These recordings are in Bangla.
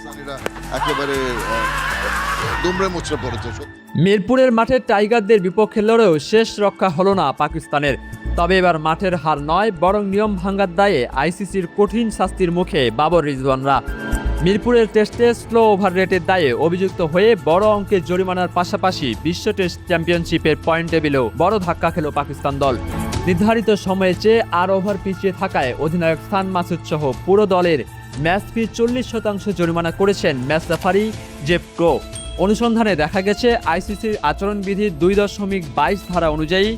পাকিস্তানিরা একেবারে দুমড়ে মুচড়ে পড়েছে। মিরপুরের মাঠে টাইগারদের বিপক্ষে লড়েও শেষ রক্ষা হলো না পাকিস্তানের। তবে এবার মাঠের হার নয়, বরং নিয়ম ভাঙার দায়ে আইসিসির কঠিন শাস্তির মুখে বাবর রিজওয়ানরা। মিরপুরের টেস্টে স্লো ওভার রেটের দায়ে অভিযুক্ত হয়ে বড় অঙ্কের জরিমানার পাশাপাশি বিশ্ব টেস্ট চ্যাম্পিয়নশিপের পয়েন্ট টেবিলেও বড় ধাক্কা খেল পাকিস্তান দল। নির্ধারিত সময়ের চেয়ে 8 ওভার পিছিয়ে থাকায় অধিনায়ক সান মাসুদ সহ পুরো দলের ম্যাচ ফি 40% জরিমানা করেছেন ম্যাচ রেফারি জেফ ক্রো। অনুসন্ধানে দেখা গেছে আইসিসির আচরণবিধির 2.22 ধারা অনুযায়ী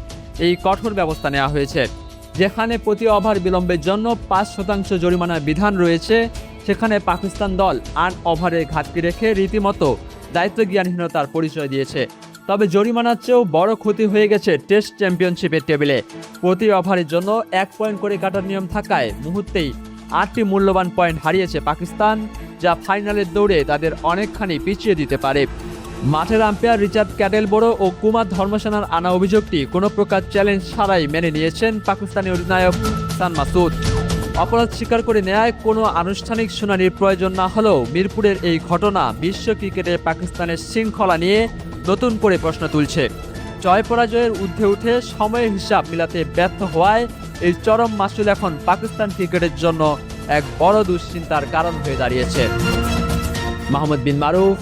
এই কঠোর ব্যবস্থা নেওয়া হয়েছে। যেখানে প্রতি ওভার বিলম্বের জন্য 5% জরিমানার বিধান রয়েছে, সেখানে পাকিস্তান দল 8 ওভারের ঘাটতি রেখে রীতিমতো দায়িত্বজ্ঞানহীনতার পরিচয় দিয়েছে। তবে জরিমানার চেয়েও বড় ক্ষতি হয়ে গেছে টেস্ট চ্যাম্পিয়নশিপের টেবিলে। প্রতি ওভারের জন্য 1 পয়েন্ট করে কাটার নিয়ম থাকায় মুহূর্তেই 8টি মূল্যবান পয়েন্ট হারিয়েছে পাকিস্তান, যা ফাইনালের দৌড়ে তাদের অনেকখানি পিছিয়ে দিতে পারে। মাঠের আম্পায়ার রিচার্ড ক্যাটেলবরো ও কুমার ধর্মসেনার আনা অভিযোগটি কোনো প্রকার চ্যালেঞ্জ ছাড়াই মেনে নিয়েছেন পাকিস্তানি অধিনায়ক সান মাসুদ। অপরাধ স্বীকার করে নেয় কোনো আনুষ্ঠানিক শুনানির প্রয়োজন না হলেও মিরপুরের এই ঘটনা বিশ্ব ক্রিকেটে পাকিস্তানের শৃঙ্খলা নিয়ে নতুন করে প্রশ্ন তুলছে। জয় পরাজয়ের ঊর্ধ্বে উঠে সময়ের হিসাব মিলাতে ব্যর্থ হওয়ায় এই চরম মাসুল এখন পাকিস্তান ক্রিকেটের জন্য এক বড় দুশ্চিন্তার কারণ হয়ে দাঁড়িয়েছে। মাহমুদ বিন মারুফ,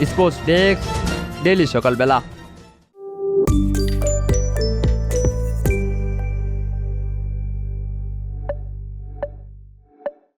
স্পোর্টস ডেস্ক, ডেইলি সকালবেলা।